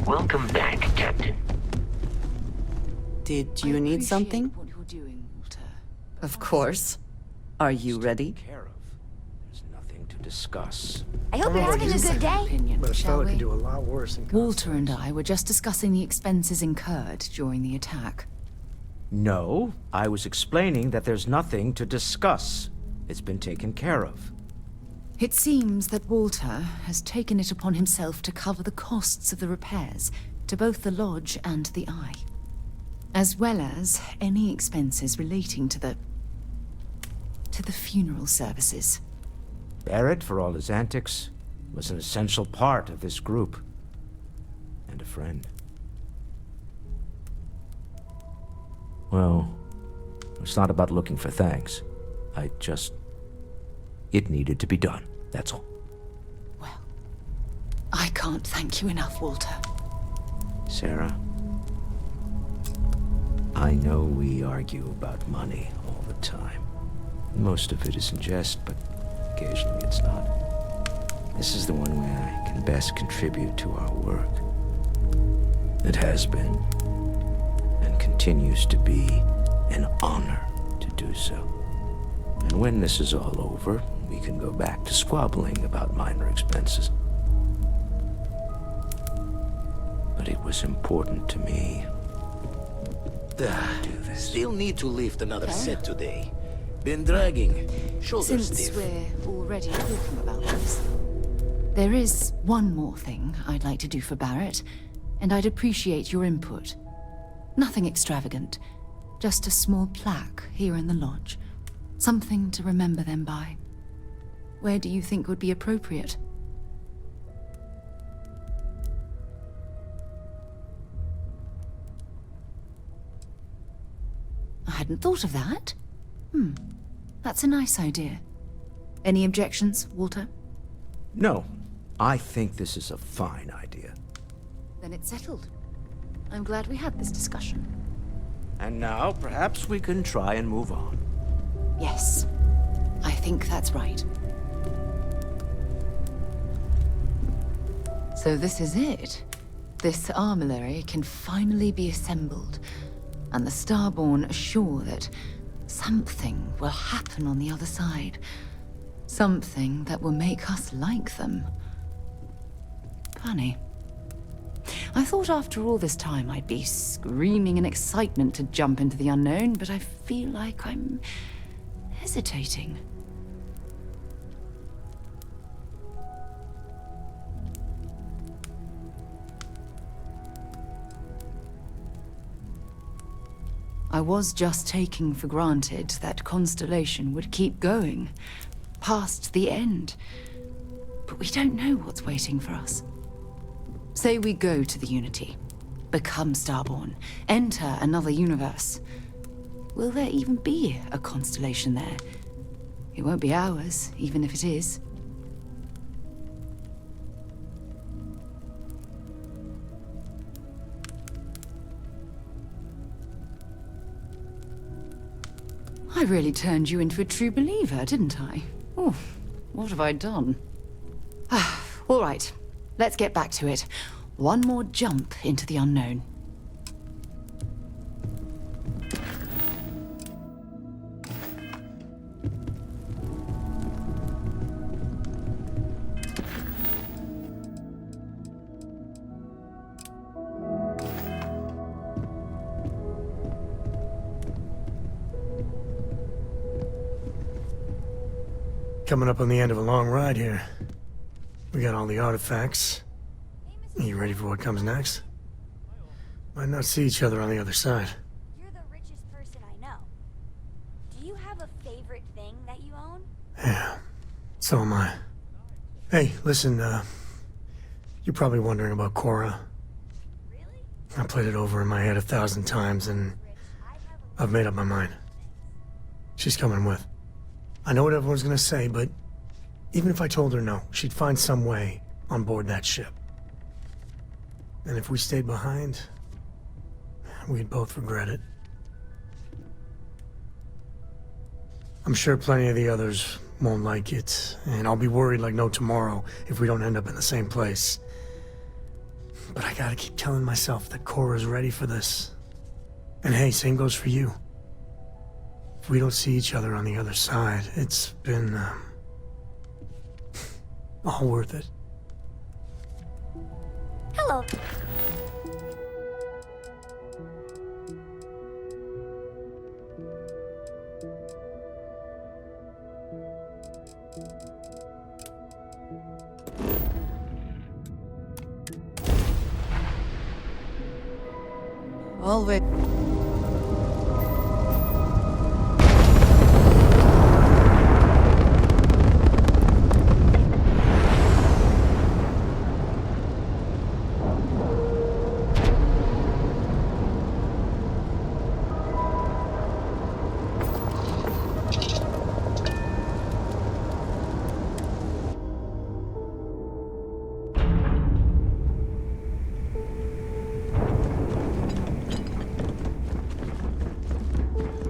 Welcome back, Captain. Did you need something? What you're doing, Walter. Of course. Are you ready? Care of. There's nothing to discuss. I hope you're having a good day. Opinion, But a shall fella we? could do a lot worse than Walter and I were just discussing the expenses incurred during the attack. No, I was explaining that there's nothing to discuss. It's been taken care of. It seems that Walter has taken it upon himself to cover the costs of the repairs to both the lodge and the Eye, as well as any expenses relating to the funeral services. Barrett, for all his antics, was an essential part of this group. And a friend. Well, it's not about looking for thanks. It needed to be done, that's all. Well, I can't thank you enough, Walter. Sarah, I know we argue about money all the time. Most of it is in jest, but occasionally it's not. This is the one where I can best contribute to our work. It has been, and continues to be, an honor to do so. And when this is all over, we can go back to squabbling about minor expenses. But it was important to me. Still need to lift another set today. Been dragging. Shoulders Since stiff. we're already talking about this, there is one more thing I'd like to do for Barrett, and I'd appreciate your input. Nothing extravagant, just a small plaque here in the lodge. Something to remember them by. Where do you think would be appropriate? I hadn't thought of that. That's a nice idea. Any objections, Walter? No, I think this is a fine idea. Then it's settled. I'm glad we had this discussion. And now, perhaps we can try and move on. Yes, I think that's right. So this is it. This armillary can finally be assembled, and the Starborn are sure that something will happen on the other side. Something that will make us like them. Funny. I thought after all this time I'd be screaming in excitement to jump into the unknown, but I feel like I'm hesitating. I was just taking for granted that Constellation would keep going, past the end. But we don't know what's waiting for us. Say we go to the Unity, become Starborn, enter another universe. Will there even be a Constellation there? It won't be ours, even if it is. I really turned you into a true believer, didn't I? Oh, what have I done? All right, let's get back to it. One more jump into the unknown. Coming up on the end of a long ride here. We got all the artifacts. You ready for what comes next? Might not see each other on the other side. You're the richest person I know. Do you have a favorite thing that you own? Yeah, so am I. Hey, listen, you're probably wondering about Cora. Really? I played it over in my head 1,000 times, and I've made up my mind. She's coming with. I know what everyone's gonna say, but even if I told her no, she'd find some way on board that ship. And if we stayed behind, we'd both regret it. I'm sure plenty of the others won't like it, and I'll be worried like no tomorrow if we don't end up in the same place. But I gotta keep telling myself that Cora's ready for this. And hey, same goes for you. If we don't see each other on the other side, it's been, all worth it. Hello. Always.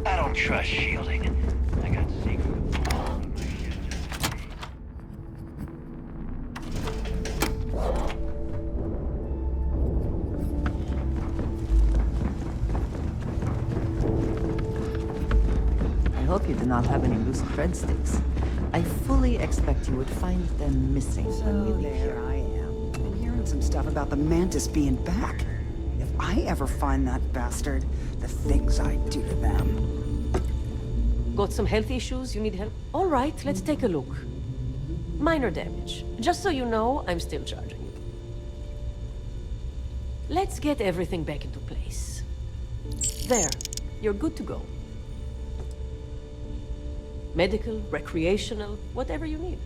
I don't trust shielding. I got secret. I hope you do not have any loose breadsticks. I fully expect you would find them missing when we leave here. There I am. Been hearing some stuff about the Mantis being back. If I ever find that bastard, the things I'd do to them. Got some health issues? You need help? All right, let's take a look. Minor damage. Just so you know, I'm still charging you. Let's get everything back into place. There. You're good to go. Medical, recreational, whatever you need.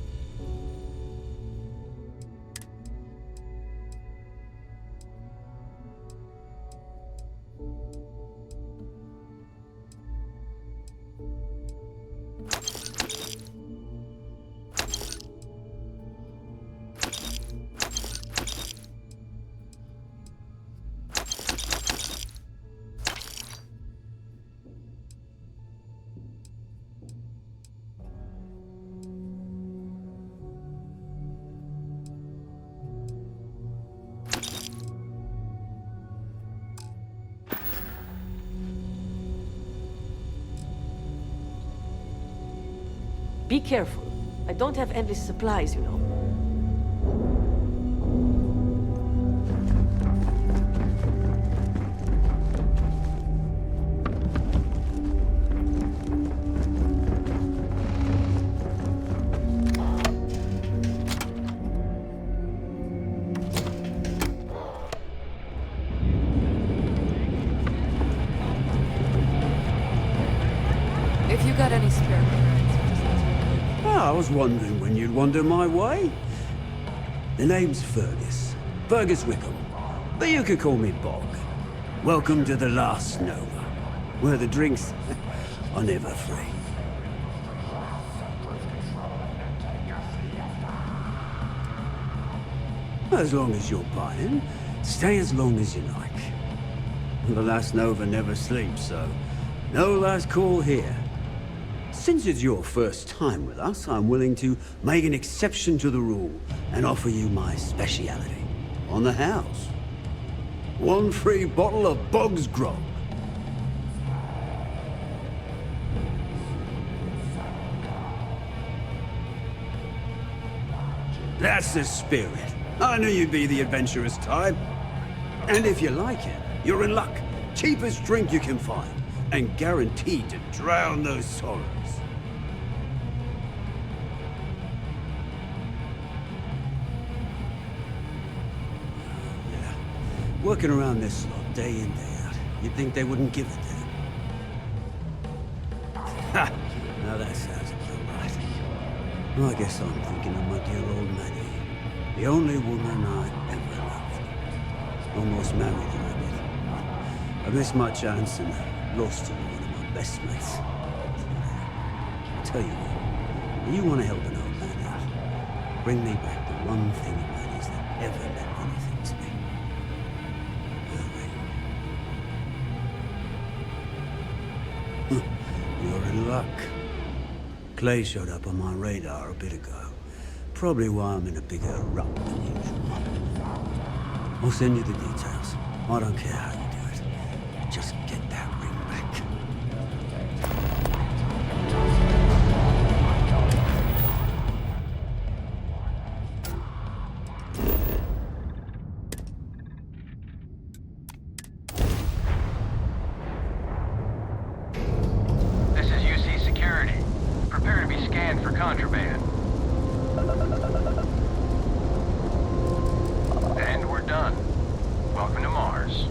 Be careful. I don't have endless supplies, you know. If you got any spare I was wondering when you'd wander my way. The name's Fergus. Fergus Wickham. But you could call me Bog. Welcome to the last Nova, where the drinks are never free. As long as you're buying, stay as long as you like. The last Nova never sleeps, so no last call here. Since it's your first time with us, I'm willing to make an exception to the rule and offer you my speciality on the house. One free bottle of Bog's Grog. That's the spirit. I knew you'd be the adventurous type. And if you like it, you're in luck. Cheapest drink you can find, and guaranteed to drown those sorrows. Yeah, working around this lot day in, day out, you'd think they wouldn't give a damn. Ha! Now that sounds about right. Well, I guess I'm thinking of my dear old Maddie. The only woman I ever loved. Almost married her, I did. I missed my chance and lost to one of my best mates. I'll tell you what, you want to help an old man out, bring me back the one thing of Maddie's that ever meant anything to me. You're in luck. Clay showed up on my radar a bit ago. Probably why I'm in a bigger rut than usual. I'll send you the details. I don't care how you do it. Just get that ring back. This is UC Security. Prepare to be scanned for contraband. And we're done. Welcome to Mars.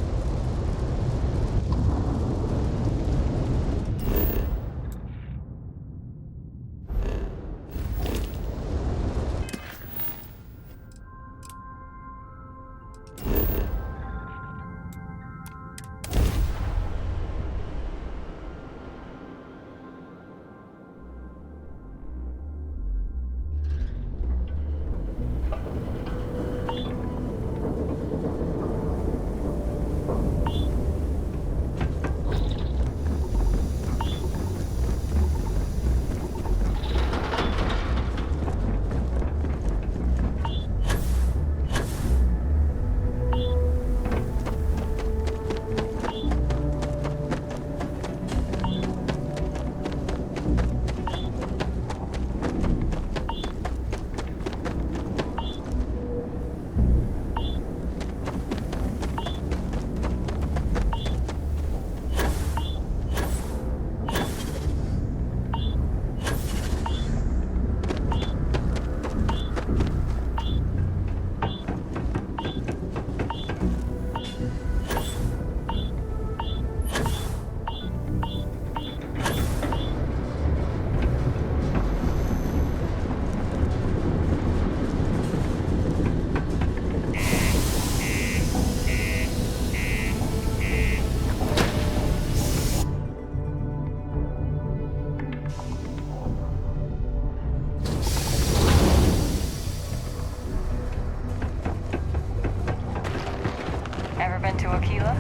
Ever been to Aquila?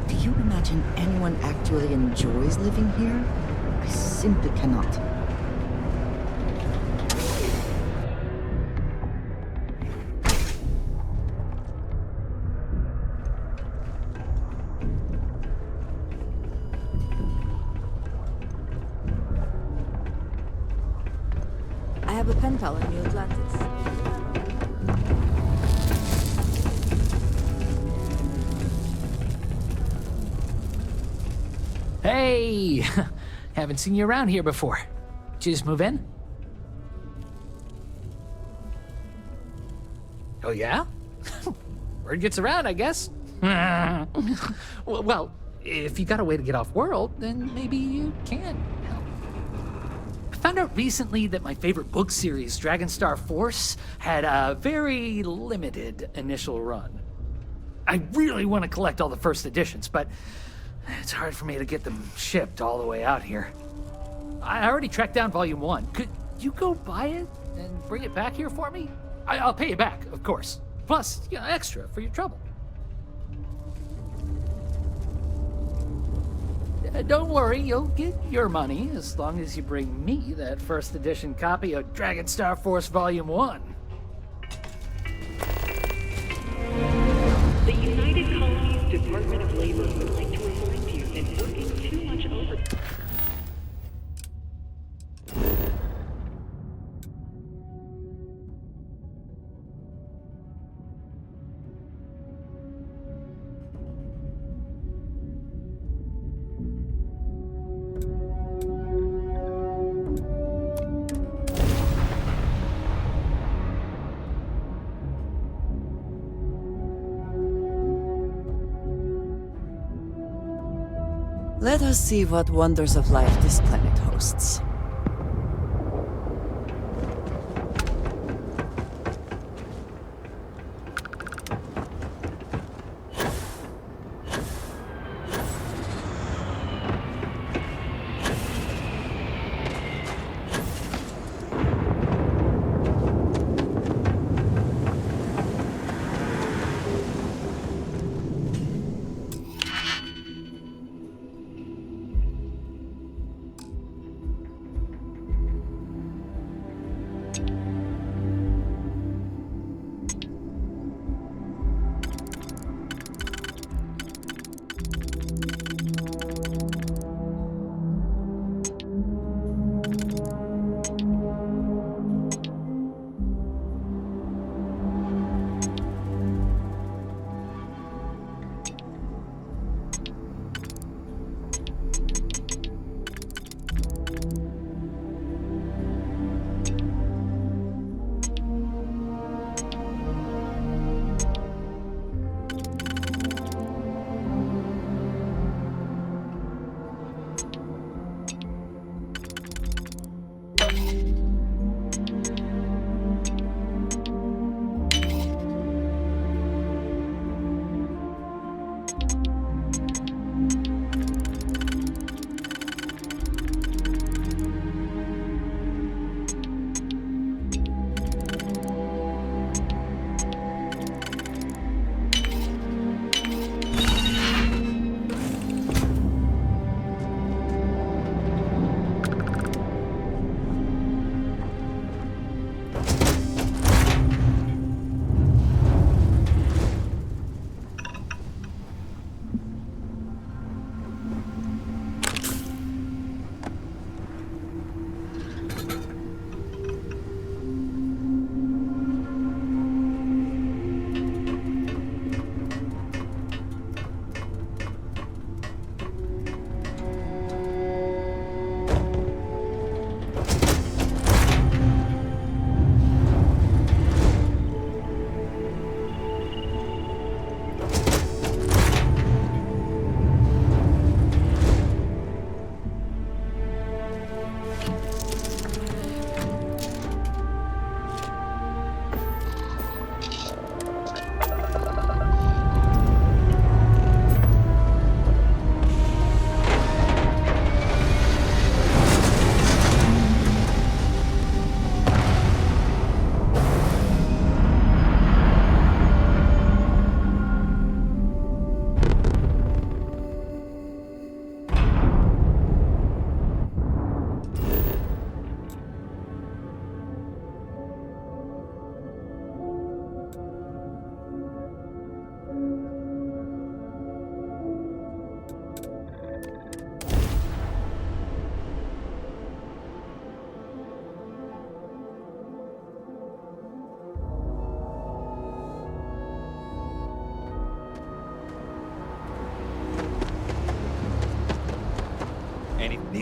Do you imagine anyone actually enjoys living here? I simply cannot. I have a pen pal in New Atlantis. Hey! Haven't seen you around here before. Did you just move in? Oh, yeah? Word gets around, I guess. Well, if you got a way to get off world, then maybe you can help. I found out recently that my favorite book series, Dragonstar Force, had a very limited initial run. I really want to collect all the first editions, but it's hard for me to get them shipped all the way out here. I already tracked down Volume 1. Could you go buy it and bring it back here for me? I'll pay you back, of course. Plus, extra for your trouble. Don't worry, you'll get your money as long as you bring me that first edition copy of Dragonstar Force Volume 1. The United Colonies Department of Labor would like to remind you that working too much overtime. Let us see what wonders of life this planet hosts.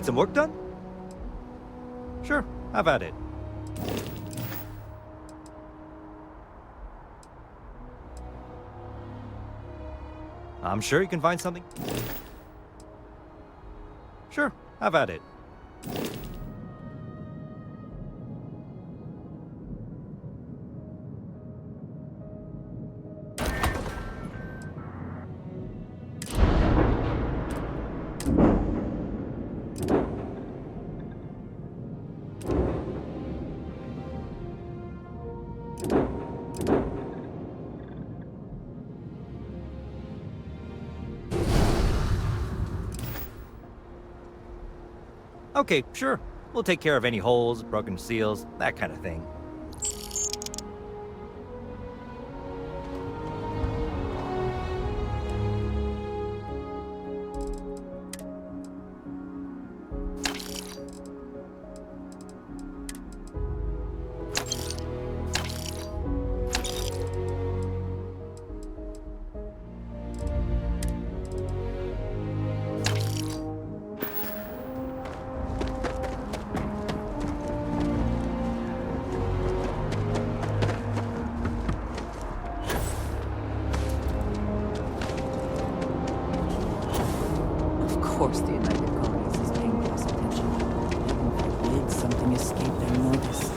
Need some work done? Sure, have at it. I'm sure you can find something. Sure, have at it. Okay, sure. We'll take care of any holes, broken seals, that kind of thing. Of course the United Colonies is paying close attention. Heaven forbid something escaped their notice.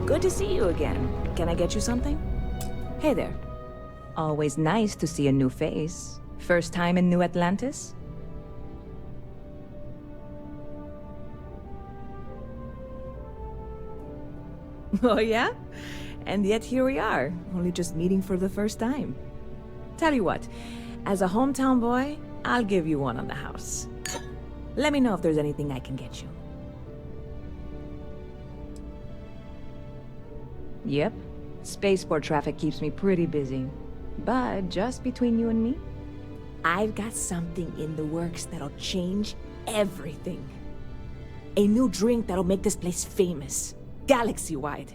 Good to see you again. Can I get you something? Hey there. Always nice to see a new face. First time in New Atlantis? Oh yeah? And yet here we are, only just meeting for the first time. Tell you what, as a hometown boy, I'll give you one on the house. Let me know if there's anything I can get you. Yep, spaceport traffic keeps me pretty busy. But just between you and me, I've got something in the works that'll change everything. A new drink that'll make this place famous. Galaxy-wide.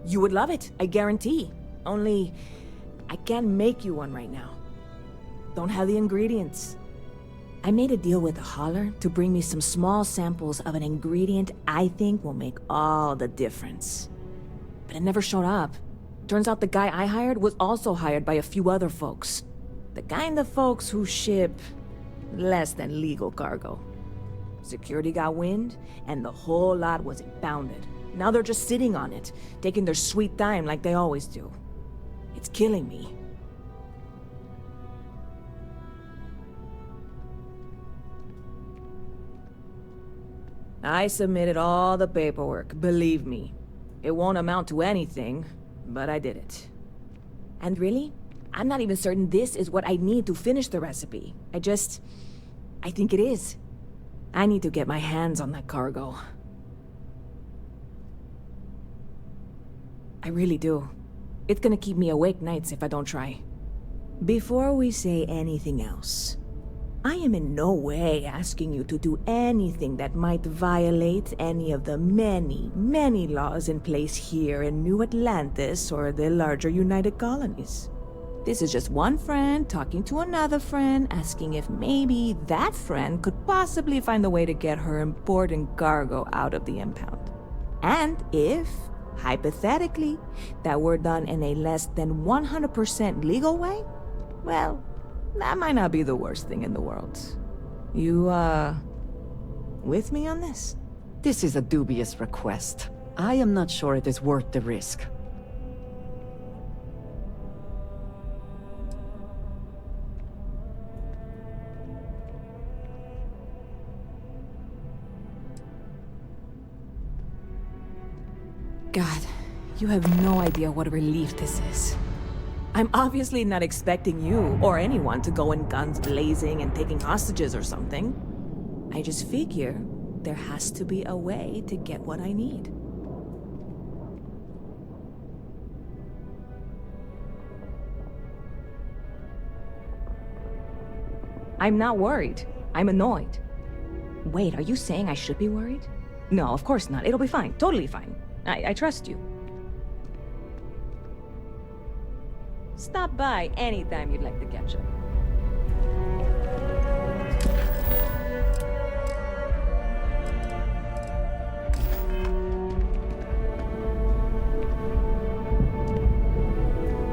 You would love it, I guarantee. Only, I can't make you one right now. Don't have the ingredients. I made a deal with a hauler to bring me some small samples of an ingredient I think will make all the difference. But it never showed up. Turns out the guy I hired was also hired by a few other folks. The kind of folks who ship less than legal cargo. Security got wind, and the whole lot was impounded. Now they're just sitting on it, taking their sweet time like they always do. It's killing me. I submitted all the paperwork, believe me. It won't amount to anything, but I did it. And really, I'm not even certain this is what I need to finish the recipe. I think it is. I need to get my hands on that cargo. I really do. It's gonna keep me awake nights if I don't try. Before we say anything else, I am in no way asking you to do anything that might violate any of the many, many laws in place here in New Atlantis or the larger United Colonies. This is just one friend talking to another friend, asking if maybe that friend could possibly find a way to get her important cargo out of the impound. And if, hypothetically, that were done in a less than 100% legal way, well, that might not be the worst thing in the world. You, with me on this? This is a dubious request. I am not sure it is worth the risk. God, you have no idea what a relief this is. I'm obviously not expecting you or anyone to go in guns blazing and taking hostages or something. I just figure there has to be a way to get what I need. I'm not worried. I'm annoyed. Wait, are you saying I should be worried? No, of course not. It'll be fine. Totally fine. I trust you. Stop by anytime you'd like to catch up.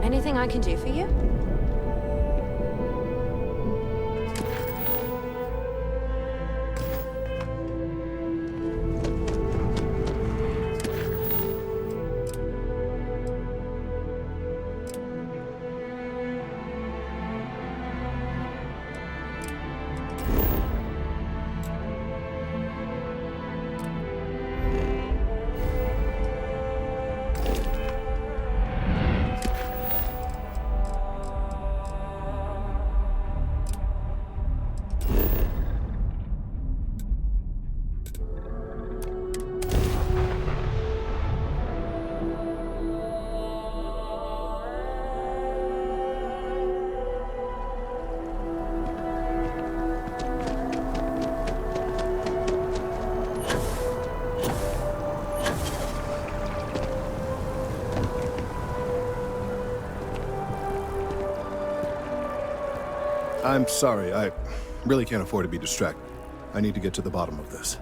Anything I can do for you? I'm sorry, I really can't afford to be distracted. I need to get to the bottom of this.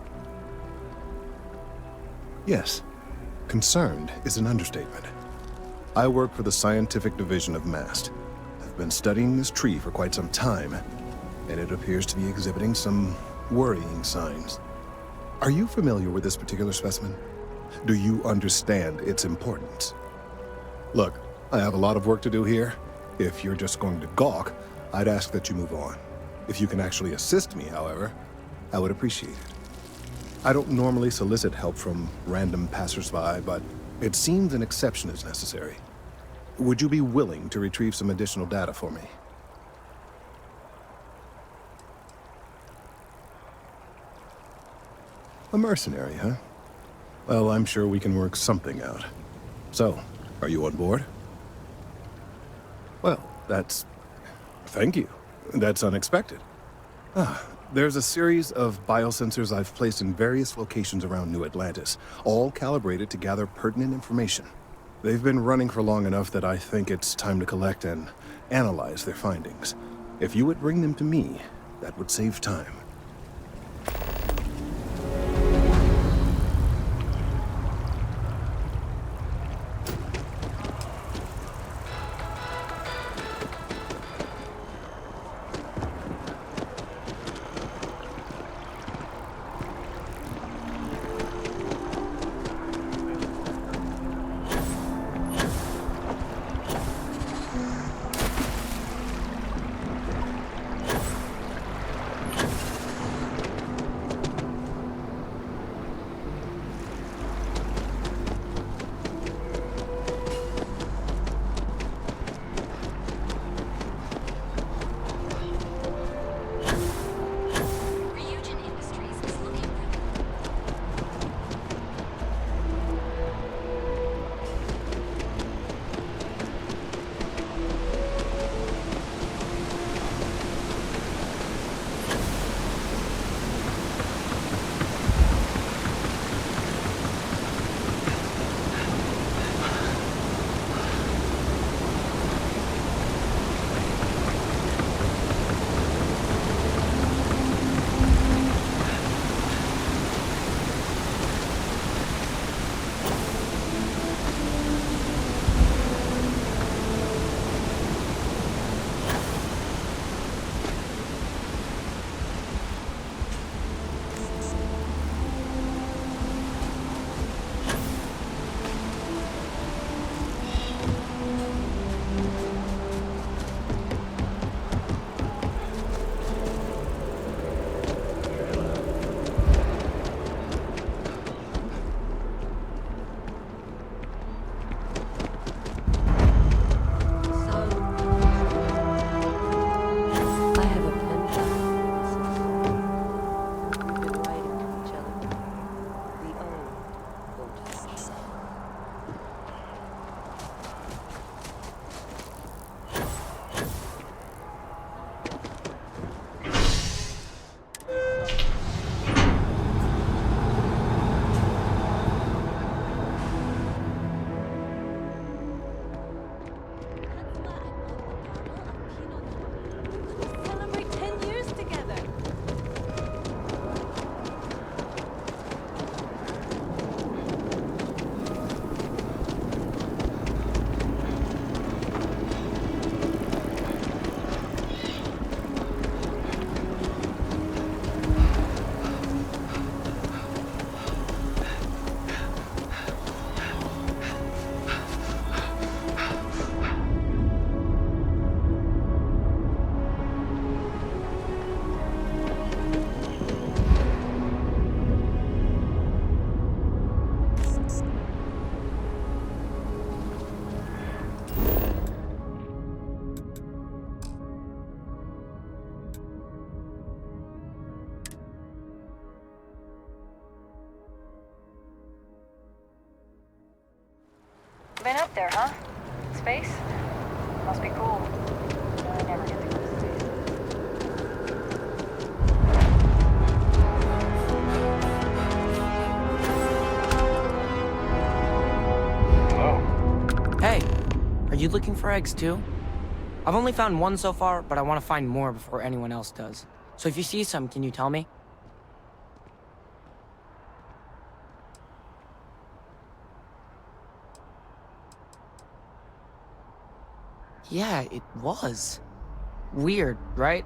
Yes, concerned is an understatement. I work for the scientific division of MAST. I've been studying this tree for quite some time, and it appears to be exhibiting some worrying signs. Are you familiar with this particular specimen? Do you understand its importance? Look, I have a lot of work to do here. If you're just going to gawk, I'd ask that you move on. If you can actually assist me, however, I would appreciate it. I don't normally solicit help from random passersby, but it seems an exception is necessary. Would you be willing to retrieve some additional data for me? A mercenary, huh? Well, I'm sure we can work something out. So, are you on board? Well, thank you. That's unexpected. There's a series of biosensors I've placed in various locations around New Atlantis, all calibrated to gather pertinent information. They've been running for long enough that I think it's time to collect and analyze their findings. If you would bring them to me, that would save time. Been up there, huh? Space? Must be cool. I never get to go to space. Hello? Hey, are you looking for eggs too? I've only found one so far, but I want to find more before anyone else does. So if you see some, can you tell me? Yeah, it was. Weird, right?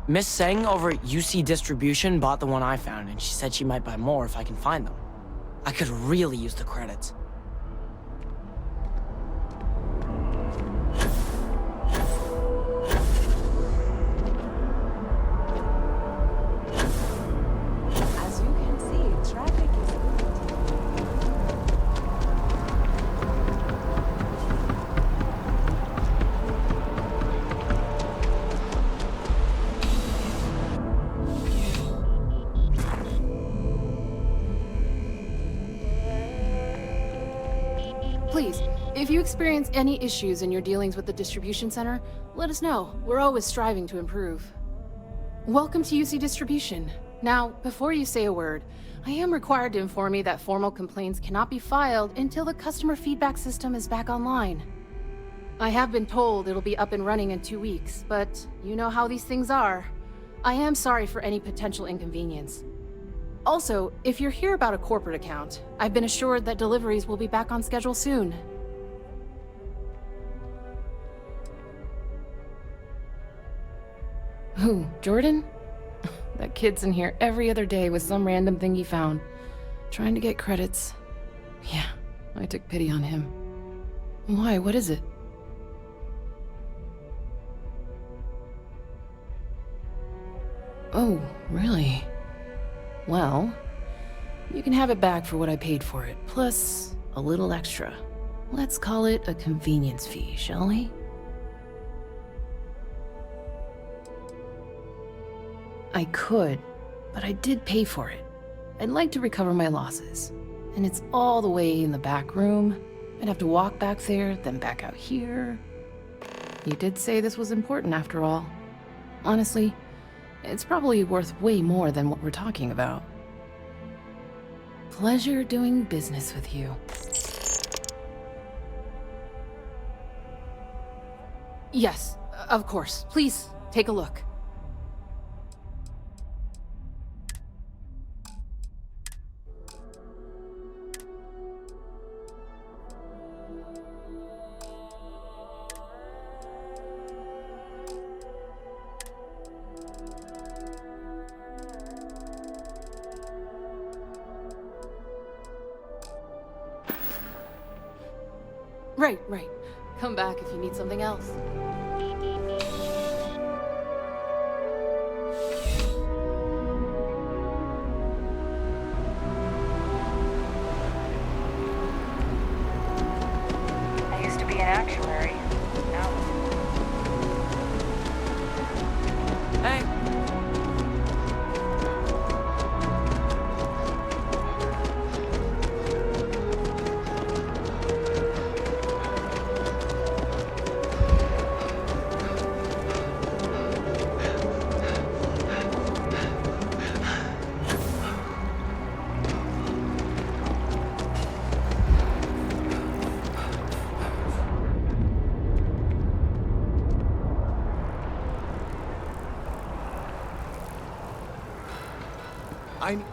Miss Seng over at UC Distribution bought the one I found, and she said she might buy more if I can find them. I could really use the credits. As you can see, traffic is Please, if you experience any issues in your dealings with the distribution center, let us know. We're always striving to improve. Welcome to UC Distribution. Now, before you say a word, I am required to inform you that formal complaints cannot be filed until the customer feedback system is back online. I have been told it'll be up and running in 2 weeks, but you know how these things are. I am sorry for any potential inconvenience. Also, if you're here about a corporate account, I've been assured that deliveries will be back on schedule soon. Who, Jordan? That kid's in here every other day with some random thing he found, trying to get credits. Yeah, I took pity on him. Why, what is it? Oh, really? Well, you can have it back for what I paid for it, plus a little extra. Let's call it a convenience fee, shall we? I could, but I did pay for it. I'd like to recover my losses. And it's all the way in the back room. I'd have to walk back there, then back out here. You did say this was important after all. Honestly, it's probably worth way more than what we're talking about. Pleasure doing business with you. Yes, of course. Please, take a look. Right. Come back if you need something else. I used to be an actuary. Now. Hey.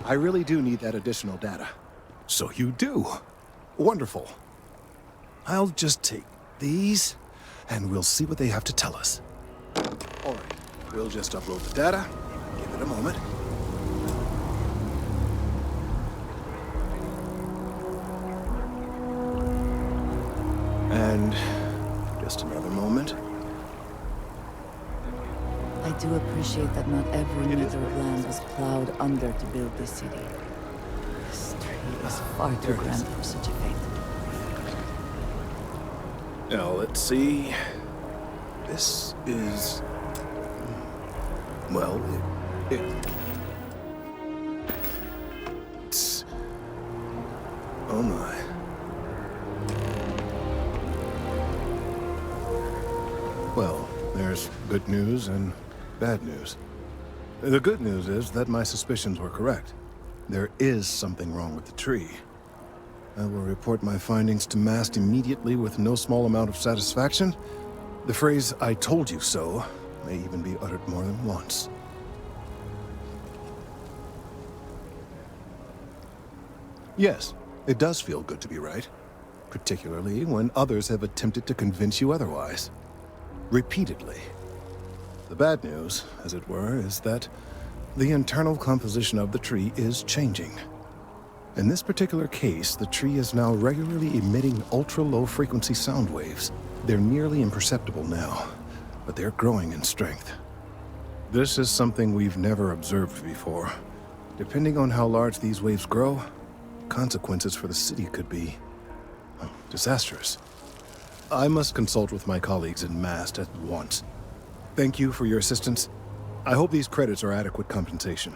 I really do need that additional data. So you do. Wonderful. I'll just take these, and we'll see what they have to tell us. All right, we'll just upload the data. Give it a moment. And just another moment. I do appreciate that not every meter of land was plowed under to build this city. This tree is far too grand for such a fate. Now, let's see. This is... well, it's... oh my. Good news and bad news. The good news is that my suspicions were correct. There is something wrong with the tree. I will report my findings to Mast immediately with no small amount of satisfaction. The phrase, "I told you so," may even be uttered more than once. Yes, it does feel good to be right, particularly when others have attempted to convince you otherwise. Repeatedly. The bad news, as it were, is that the internal composition of the tree is changing. In this particular case, the tree is now regularly emitting ultra-low frequency sound waves. They're nearly imperceptible now, but they're growing in strength. This is something we've never observed before. Depending on how large these waves grow, consequences for the city could be disastrous. I must consult with my colleagues in Mast at once. Thank you for your assistance. I hope these credits are adequate compensation.